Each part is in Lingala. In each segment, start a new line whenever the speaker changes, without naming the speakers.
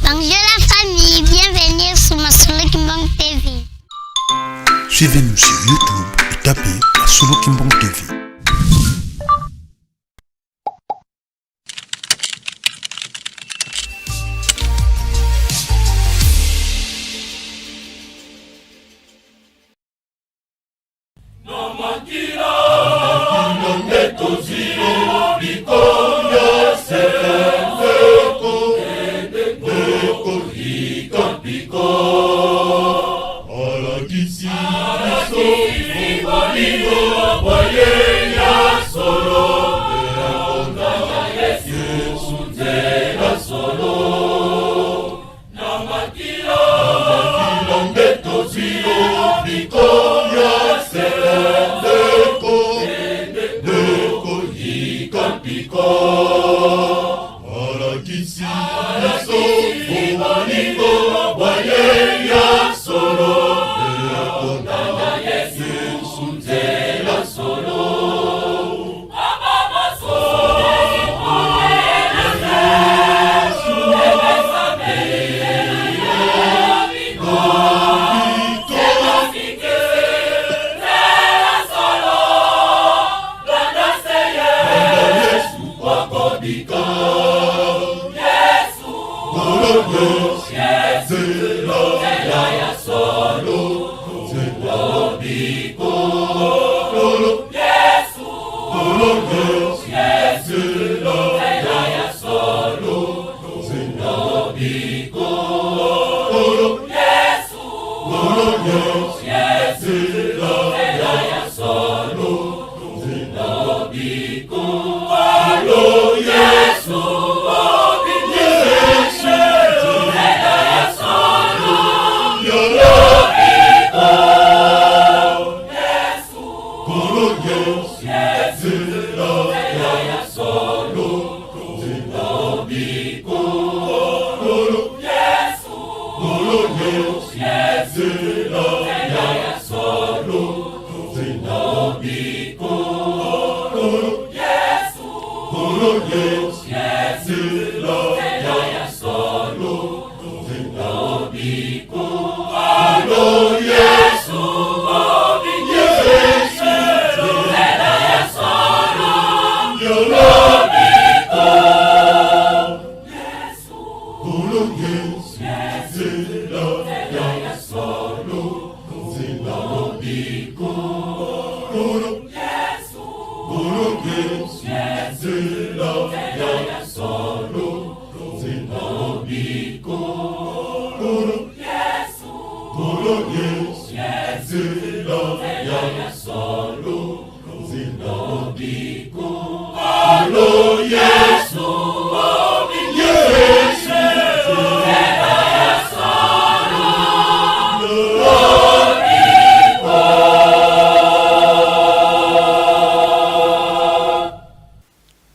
Bonjour la famille, bienvenue sur Masolo Kimbang TV.
Suivez-nous sur YouTube et tapez Masolo Kimbang TV.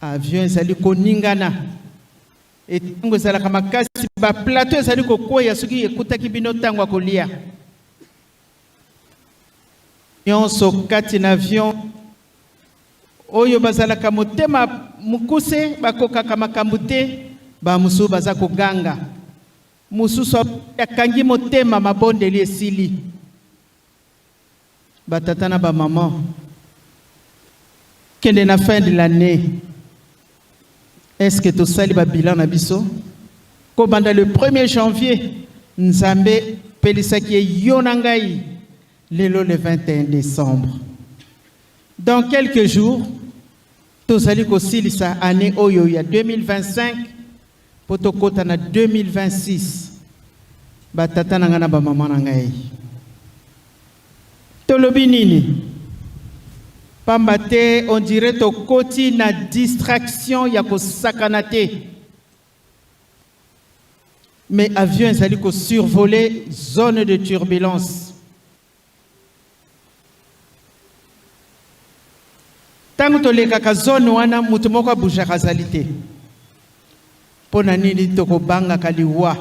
Avion ezali koningana etango ezalaka makasi baplateau ezali kokwea soki ekutaki bino ntango ya kolia nyonso kati na avion oyo bazalaka motema mukuse bakokaka makambo te bamususu baza koganga mususu akangi motema mabondeli esili batata na bamama kende na fin de l'année. Est-ce que tout ça va bilan na biso? Comme dans le 1er janvier, Nzambe pelisaki yonangai lelo le 21 décembre. Dans quelques jours, tout allons kosilisa année oyo ya 2025 potokota na 2026. Batata na ngana ba mama na ngai. Tolobi nini? Pambate, on dirait to koti na distraction ya ko sakanate. Mais avion ezali ko survoler zone de turbulence. Tango to lekaka zone wana mutu moko bouger azalité. Pona nini to ko banga kaliwa.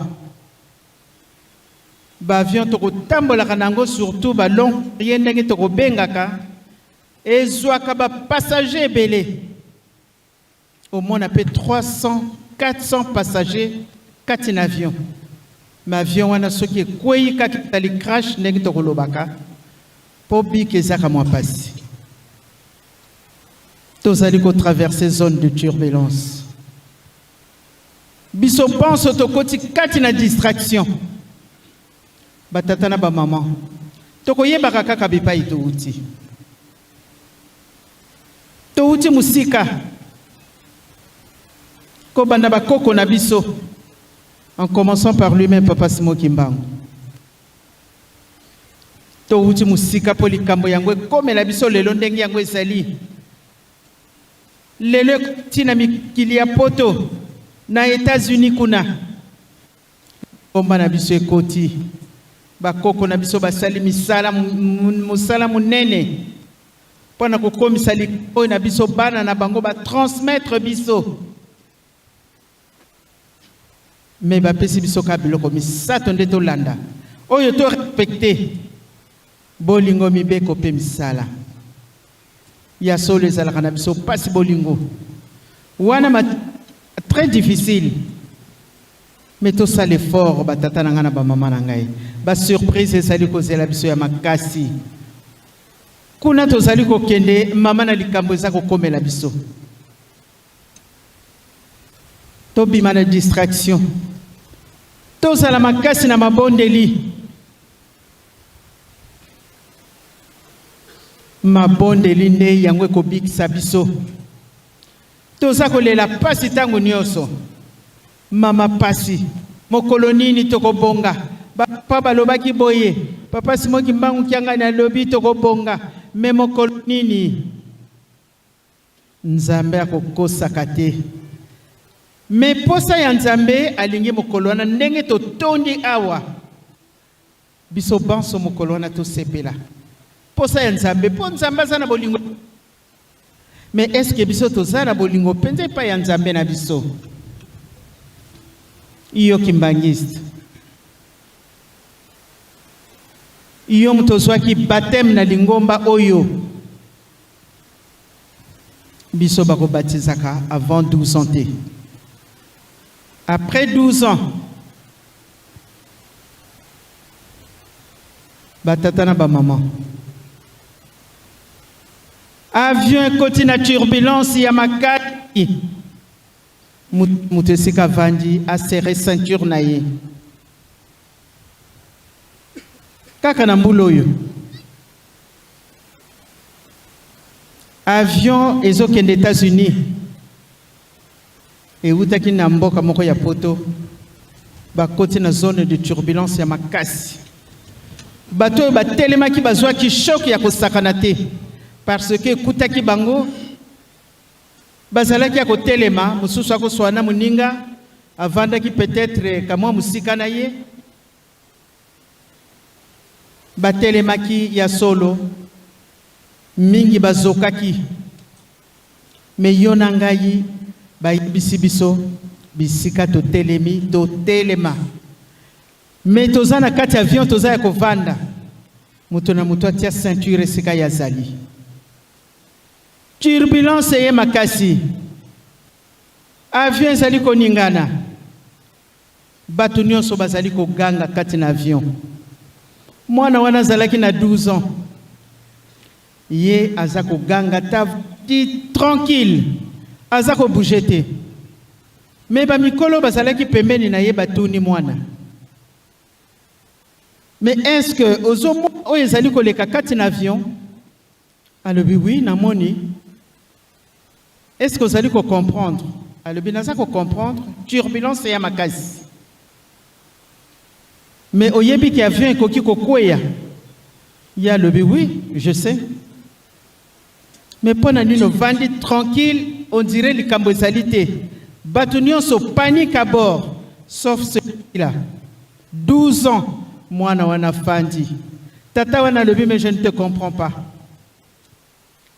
Ba avion to ko tambola kanango surtout ba long rien ndenge to ko bengaka. Et zwaka ba passager belé. Au moins on a 300, 400 passagers, 4 avions. mais avion wana soki kwei kaki tali crash ndenge tokolobaka po bik ezaka mwa pasi tozali kotraverse zone de turbulence biso pense tokoti kati na distraction batata na bamama tokoyebaka kaka bipai touti musika ko banda bakoko na biso en commençant par lui-même Papa Simon Kimbangu touti musika po likambo yango ekomela biso lelo ndenge yango ezali lelo tina mikili ya poto na États-Unis kuna komba na biso ekoti bakoko na biso basali misala musala munene pona kokomisa likoyo na biso bana na bango ba transmettre biso mais bapesi biso ka biloko misato nde tolanda oyo to respecter bolingo mibeko pe misala ya solo ezalaka na biso pasi bolingo wana très difficile mais tout ça l'effort batata na ngana ba mama na ngai ba surprise ezali kozela biso ya makasi kuna tozali kokende mama na likambo eza kokomela biso tobima na distraction tozala makasi na mabondeli nde yango ekobikisa biso toza kolela pasi ntango nyonso mama pasi mokolo nini tokobonga papa balobaki boye Papa Simon Kimbangu kianga na lobi tokobonga me mokolo nini nzambe akokosaka te me posa ya nzambe alingi mokolo wana ndenge totondi awa biso banso mokolo wana tosepela posa ya nzambe po nzambe aza na bolingo mais est-ce que biso toza na bolingo penze pa ya nzambe na biso iyo kimbangiste iyo mtozwaki baptême na lingomba oyo biso bakobatizaka avant 12 ans te. Après 12 ans batatana ba maman avion ekoti na turbulence ya makati mutesika vandi a serré ceinture na ye kaka na mbula oyo avion ezokende États-Unis eutaki na mboka moko ya poto bakoti na zone de turbulence ya makasi bato oyo batelemaki bazwaki choc ya kosakana te parce que kutaki bango bazalaki ya kotelema mosusu akoswana moninga avandaki peut-être kamwa musika na ye batelemaki ya solo mingi bazokaki me yo na ngai bayebisi biso bisika totelemi totelema me toza na kati avion toza ya kovanda moto na moto atia ceinture esika ya zali turbulence ye makasi avion ezali koningana bato nyonso bazali koganga kati na avion mwana wana azalaki na 12 ans ye aza koganga ta tranquille aza kobouge te me bamikolo bazalaki pembeni na ye batuni mwana mais est-ce que ozo oyo ezali koleka kati na avion alobi oui namoni est-ce que ozali ko comprendre alobi naza ko comprendre turbulence ya makasi mais oyebi ki avion ekoki kokweya ya alobi oui je sais mais pona nino vandi tranquille on dirait likambo ezali te bato nyonso panique à bord sauf celui-là 12 ans mwana wana fandi tata wana alobi mais je ne te comprends pas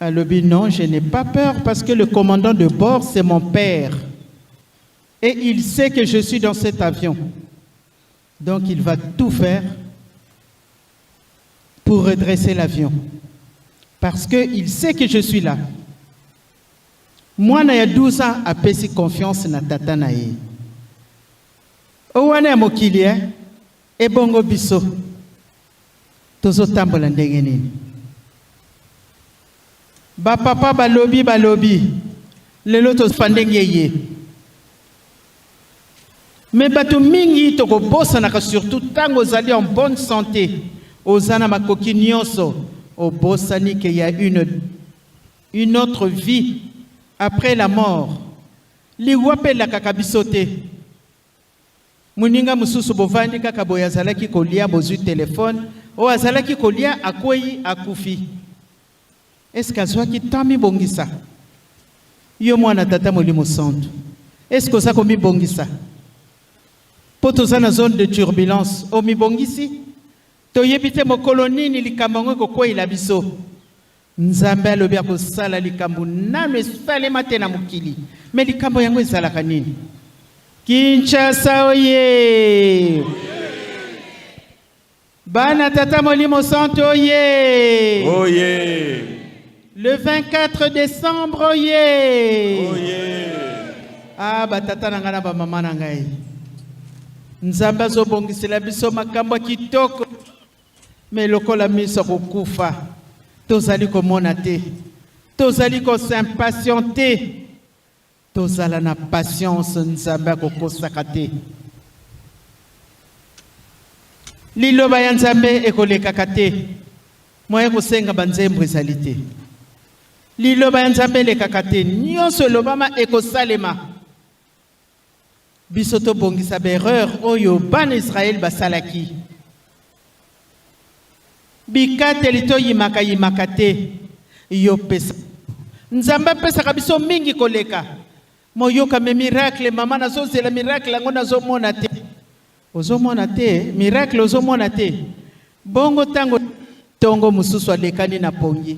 alobi non je n'ai pas peur parce que le commandant de bord c'est mon père et il sait que je suis dans cet avion donc il va tout faire pour redresser l'avion parce que il sait que je suis là. Moi, il y a 12 ans, a pesi confiance na tata na ye. Owane ya mokili ebongo biso tozotambola ndenge nini. Bapapa balobi lelo tozfa ndenge ye. Mais bato mingi tokobosanaka surtout tango ozali en bonne santé ozana makoki nyonso obosani qu'il y a une autre vie après la mort. Liwapelaka kabiso te. Muninga mususu bovandi kaka boya azalaki kolia bozwi téléphone o azalaki kolia akwei akufi. Est-ce qu'azwaki tami bongisa? Yo mwana tata molimo santo. Est-ce que ça komi bongisa? Poto na zone de turbulence o mi bongisi? To yebite mo kolonini likambo ko kwei la biso. Nzambe alobi akosala likambo nano esalema te na mokili. Mais likambo yango ezalaka nini? Kinshasa oye! Bana tata molimo santo oye!
Oye!
Le 24 décembre oye!
Oye!
Ah batata na ngana ba mama na ngai. Nzambe azobongisela biso makambo kitoko. Mais lokola miso kokufa. Tozali komona te. Tozali ko s'impatienter. Tozala na patience nzambe kokosaka te. Liloba ya nzambe ekolekaka te. Moye kosenga banzembo ezali te. Liloba ya nzambe elekaka te. Nyonso elobama ekosalema. Biso tobongisa berreur oyo bana Israël basalaki. Bikateli yimaka te. Yo pesa. Nzambe pesaka biso mingi koleka. Moyoka me miracle mama nazozela miracle ngo nazomona te. Ozomona te, miracle ozomona te. Bongo tango tongo mususu alekani na pongi.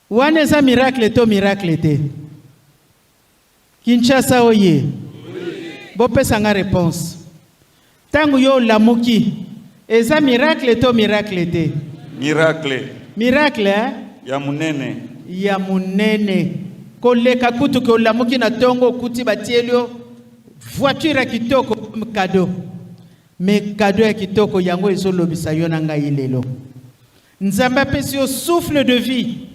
Wane za miracle to miracle te. Kinshasa oye. Bo pesa nga réponse. Tango yo lamuki. Eza miracle to miracle te.
Miracle.
Miracle
Ya munene.
Ya munene. Koleka kutu ke olamuki na tongo kuti batielio voiture kitoko cadeau. Mais cadeau ya kitoko yango ezolobisa yo na ngai lelo. Nzamba pesi yo souffle de vie.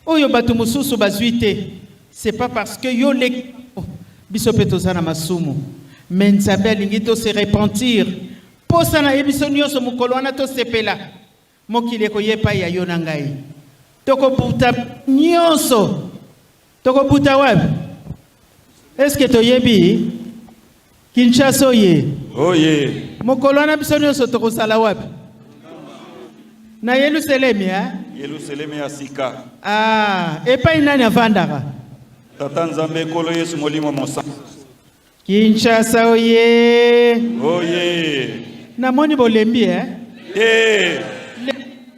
Oyo batu mususu bazwite. C'est pas parce que yo le biso petozana masumu. Mais nzambe alingi to se repentir. Posa na yebiso nyonso mukolo wana to sepela. Mokile ko yepa ya yo na ngai. Toko buta nyonso. Toko buta wapi? Est-ce que toyebi Kinshasa oye?
Oye.
Mokolo wana biso nyonso toko sala wapi? Na Yerusalem ya?
Yerusalem ya sika.
Ah, epa inani avandaka?
Tata Nzambe kolo Yesu molimo mosa.
Kinshasa oye?
Oye.
Na moni bolembi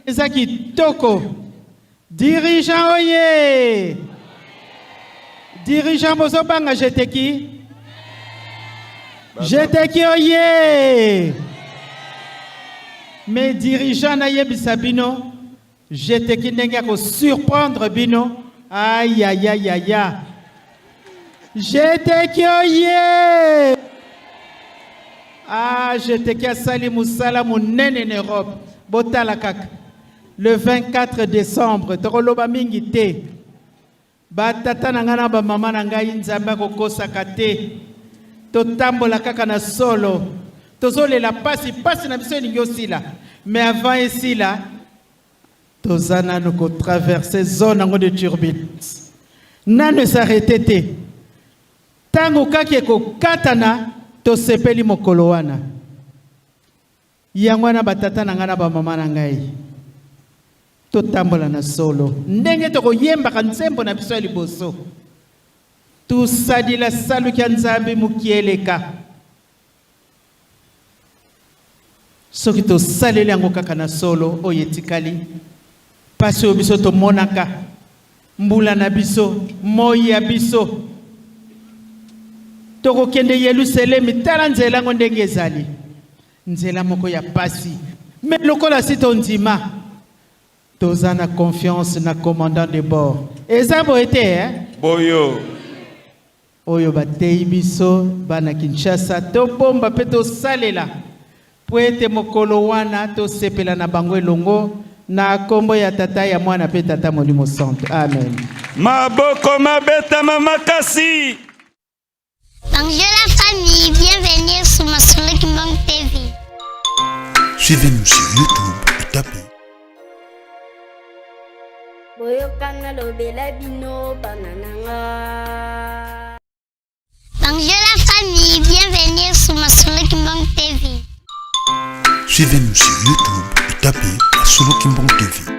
Eza kitoko. Dirigeant oye. Dirigeant bozobanga jeteki. Jeteki oye. Mais dirigeant na yebisa bino. Jeteki ndenge ko surprendre bino. Aïe aïe aïe aïe aïe. Jeteki oye. Ah, jeteki asali musala munene en Europe. Botala kaka. Le 24 décembre, tokoloba mingi te. Batata na ngana ba mama na ngai nzambe kokosaka te. Totambola kaka na solo. Tozolela pasi na biso ningi osila. Mais avant esila, tozana noko traverser zone ngo de turbulence. Nane s'arrêter te. Tango kake ko katana to sepeli mokolo wana. Yangwana batata na ngana ba mama na ngai. Totambola na solo. Ndenge toko yemba kanzembo na biso liboso. Tusadila salu kya nzambe mukieleka. Soki to saleli yango kaka na solo oyetikali. Pasi obiso to monaka. Mbula na biso, moi ya biso. Toko kende Yerusalem tala nzela ngo ndenge ezali. Nzela moko ya pasi. Mais lokola sito ndima. Tozana confiance na commandant de bord. Ezabo ete
Boyo.
Oyo batei biso bana Kinshasa to bomba peto salela. po ete mokolo wana tosepela na bango elongo na kombo ya tata ya mwana pe tata molimo santo. Amen.
Maboko mabetama makasi.
Bonjour la famille, bienvenue sur Masolo Kimbang TV.
Suivez-nous sur YouTube et tapez.
Bonjour la famille, bienvenue sur Masolo Kimbang TV.
Suivez-nous sur YouTube et tapez Masolo Kimbang TV.